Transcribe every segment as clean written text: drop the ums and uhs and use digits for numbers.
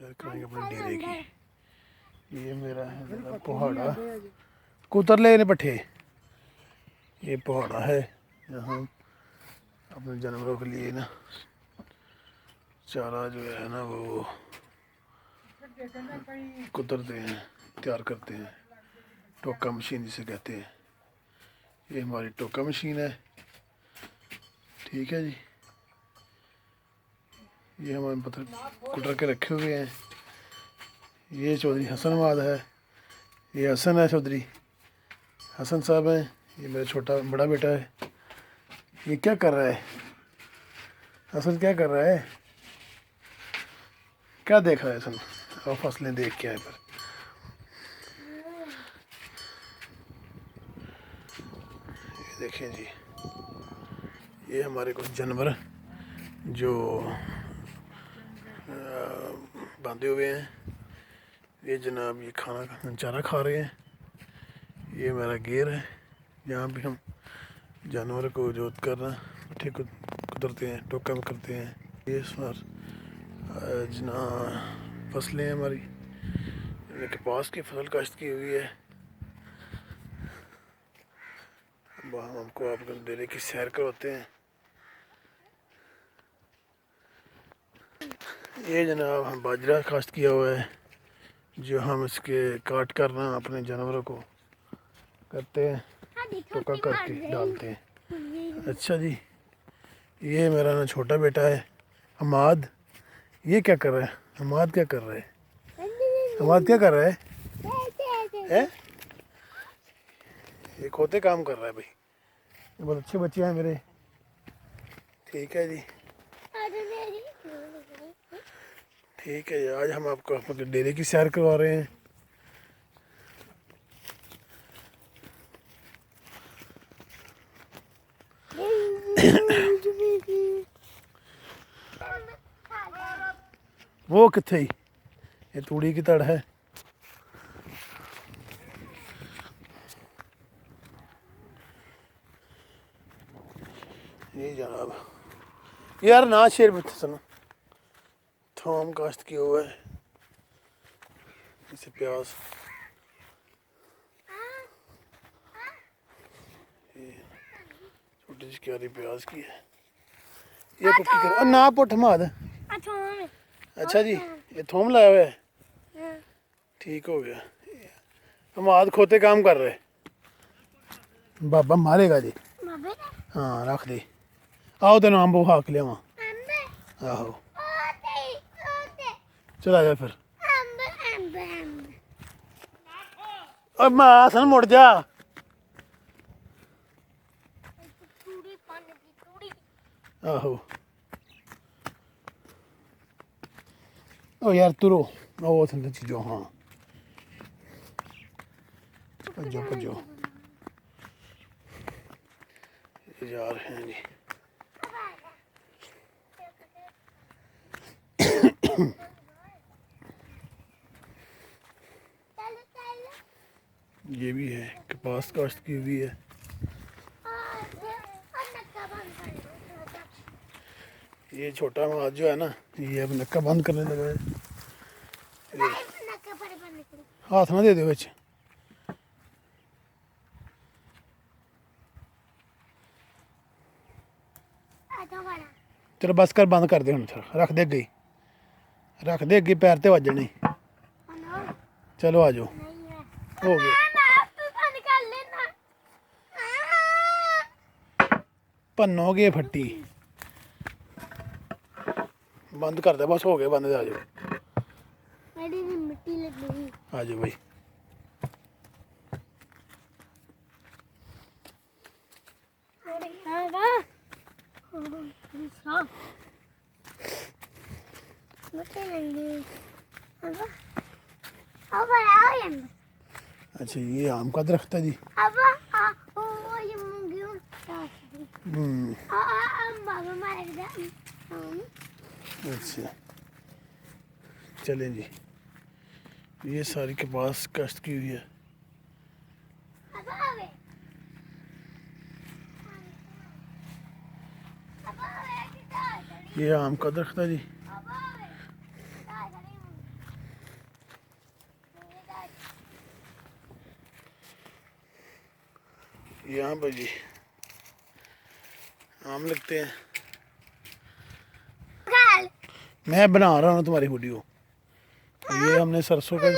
सैर कराएंगे अपने डेरे की। ये मेरा है मेरा पहाड़ा, कुतर ले ने पट्ठे। ये पहाड़ा है यहाँ अपने जानवरों के लिए ना चारा जो है ना वो कुतरते हैं, तैयार करते हैं। टोका मशीन जिसे कहते हैं, ये हमारी टोका मशीन है। ठीक है जी, ये हमारे पत्थर कुतर के रखे हुए हैं। ये चौधरी हसन वाद है, ये हसन है, चौधरी हसन साहब हैं। ये मेरा छोटा बड़ा बेटा है। ये क्या कर रहा है हसन, क्या कर रहा है, क्या देख रहा है हसन? और फसलें देख के आए पर ये देखें जी, ये हमारे कुछ जानवर जो बांधे हुए हैं। ये जनाब ये खाना चारा खा रहे हैं। ये मेरा घेर है जहाँ भी हम जानवर को जोत करना पट्ठे को कुतरते हैं, टोका में करते हैं। ये इस बार जना फसलें हैं हमारी, कपास की फसल काश्त की हुई है। हम हमको आपको डेरे की सैर करवाते हैं। ये जनाब हम बाजरा काश्त किया हुआ है, जो हम इसके काट कर ना अपने जानवरों को करते हैं, टोका करके डालते हैं। अच्छा जी, ये मेरा ना छोटा बेटा है हमाद। ये क्या कर रहा है हमाद, क्या कर रहा है हमाद, क्या कर रहा है हैं? ये खोते काम कर रहा है भाई। ये बहुत अच्छे बच्चे हैं मेरे। ठीक है जी, ठीक है जी, आज हम आपको अपने डेरे की सैर करवा रहे हैं। वो किथे ही ये तूड़ी की तड़ है। ये जनाब यार ना शेर बच्चे सुनो, थोम काश्त किया हुआ है, इसे प्याज, छोटी सी क्यारी प्याज की है। ये कुकी कर ना पुठ माद। अच्छा जी, ये थोम लाया हुआ है, ठीक हो गया। हमाद खोते काम कर रहे, बाबा मारेगा जी। हाँ रख दी, आओ तेन अंब खा के लिया। आहो चला जा फिर। सन मुड़ जा। आहो ओ यार तुरो, ओ थंदे चीजो। हाँ भजो भजो जा रहे हैं जी। ये भी है कपास काश्त की हुई है। ये छोटा माद जो है ना, ये अब नक्का बंद करने लगा है। हाथ ना दे दो बिच। चलो बस कर, बंद कर दे हम। रख दे गई, रख दे अगे, पैर ते वजनी। चलो आ जाओ, हो गया। भन्नोगे फट्टी, बंद कर दे बस, हो गया बंद। आ जाओ आ जाओ भाई। अच्छा ये आम का दरख्त है जी। अच्छा चलें जी, ये सारी कपास काश्त की हुई है। ये आम का दरख्त है जी। यहाँ पर जी आम लगते हैं। मैं बना रहा हूँ तुम्हारी वीडियो। ये हमने सरसों का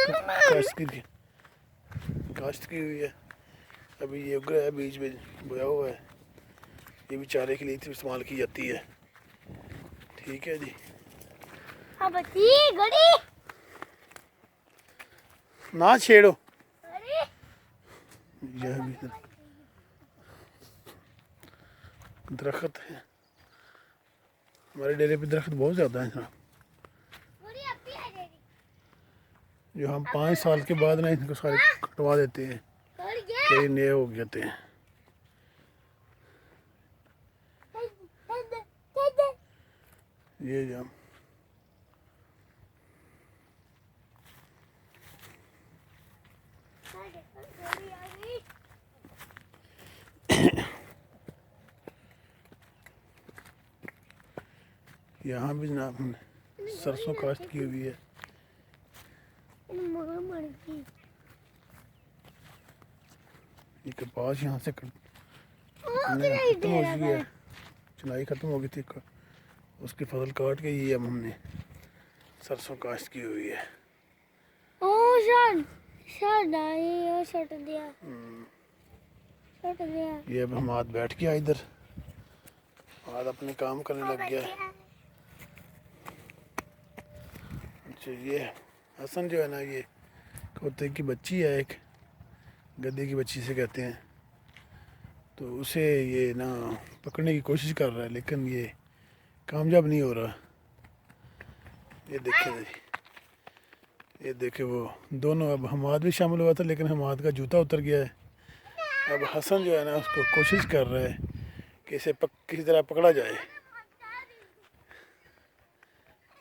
काश्त की हुई है। अभी ये उग रहा है, बीज में बोया हुआ है। ये भी चारे के लिए इस्तेमाल की जाती है। ठीक है जी। ना छेड़ो। यह भी दरख्त है। हमारे डेरे पे दरख्त बहुत ज़्यादा है जनाब। जो हम 5 साल के बाद ना इनको सारे कटवा देते हैं, कई नए हो जाते हैं। ये जाम यहाँ भी जनाब हमने सरसों काश्त की हुई है। ये कपास यहाँ से खत्म हो चुकी है, चुनाई खत्म हो गई थी। उसकी फसल काट के ये अब हमने सरसों काश्त की हुई है। ये अब हम आज बैठ गया इधर, आज अपने काम करने लग गया। अच्छा ये हसन जो है ना, ये कुत्ते की बच्ची है, एक गधे की बच्ची से कहते हैं। तो उसे ये ना पकड़ने की कोशिश कर रहा है, लेकिन ये कामयाब नहीं हो रहा। ये देखे जी, ये देखे वो दोनों। अब हमाद भी शामिल हुआ था, लेकिन हमाद का जूता उतर गया है। अब हसन जो है ना, उसको कोशिश कर रहा है कि इसे किसी तरह पकड़ा जाए,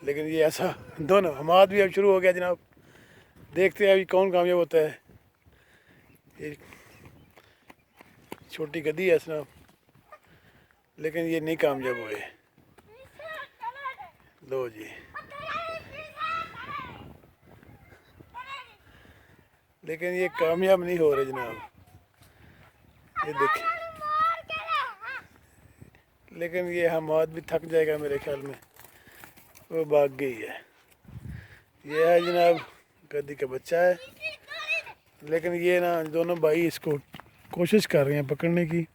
लेकिन ये ऐसा दोनों। हमाद भी अब शुरू हो गया जनाब। देखते हैं अभी कौन कामयाब होता है। ये छोटी गधी है जनाब, लेकिन ये नहीं कामयाब हुए। लो जी, लेकिन ये कामयाब नहीं हो रहे जनाब। ये देखिए, लेकिन ये हमाद भी थक जाएगा मेरे ख्याल में, वो भाग गई है। ये है जनाब गद्दी का बच्चा है, लेकिन ये ना दोनों भाई इसको कोशिश कर रहे हैं पकड़ने की,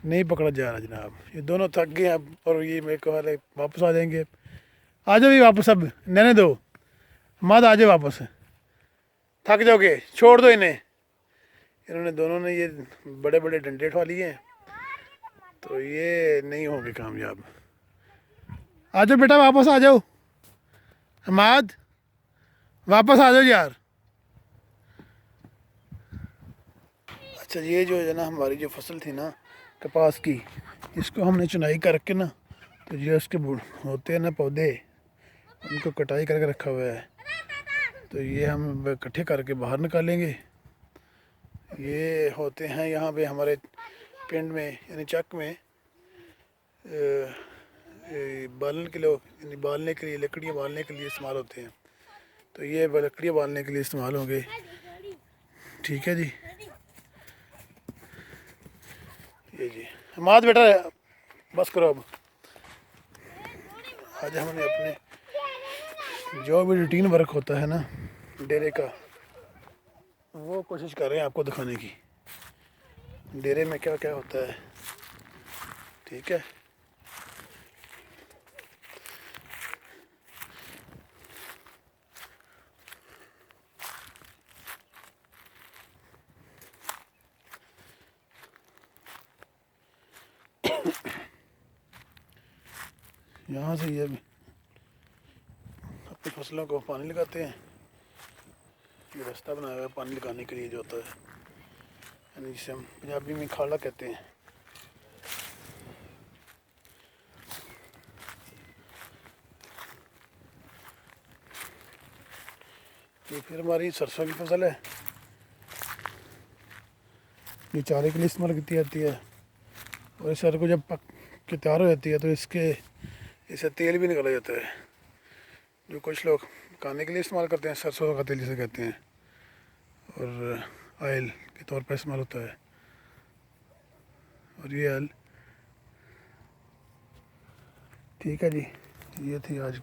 नहीं पकड़ा जा रहा जनाब। ये दोनों थक गए अब, और ये मेरे को हाले वापस आ जाएंगे। आ जाओ भी वापस, अब रहने दो हमाद, आ जाओ वापस, थक जाओगे, छोड़ दो इन्हें। इन्होंने दोनों ने ये बड़े बड़े डंडे उठा लिए हैं, तो ये नहीं होंगे कामयाब। आ जाओ बेटा, वापस आ जाओ हमाद, वापस आ जाओ यार। अच्छा ये जो है ना हमारी जो फसल थी ना कपास की, इसको हमने चुनाई करके ना, तो ये उसके होते हैं ना पौधे, उनको कटाई करके रखा हुआ है। तो ये हम इकट्ठे करके बाहर निकालेंगे। ये होते हैं यहाँ पे हमारे पिंड में, यानी चक में बालने के लिए, यानी बालने के लिए, लकड़ियाँ बालने के लिए इस्तेमाल होते हैं। तो ये लकड़ियाँ बालने के लिए इस्तेमाल होंगे। ठीक है जी। ये जी हमाद बेटा, बस करो अब। आज हमने अपने जो भी रूटीन वर्क होता है ना डेरे का, वो कोशिश कर रहे हैं आपको दिखाने की, डेरे में क्या क्या होता है। ठीक है। यहाँ से ये अपनी फसलों को पानी लगाते हैं। ये रास्ता बनाया हुआ है पानी लगाने के लिए जो होता है, यानी जिसे हम पंजाबी में खाला कहते हैं। ये फिर हमारी सरसों की फसल है, ये चारे के लिए इस्तेमाल की जाती है। और इस सर को जब पक के तैयार हो जाती है तो इसे तेल भी निकाला जाता है, जो कुछ लोग खाने के लिए इस्तेमाल करते हैं। सरसों का तेल जिसे कहते हैं, और ऑयल के तौर पर इस्तेमाल होता है। और ये हल। ठीक है जी, ये थी आज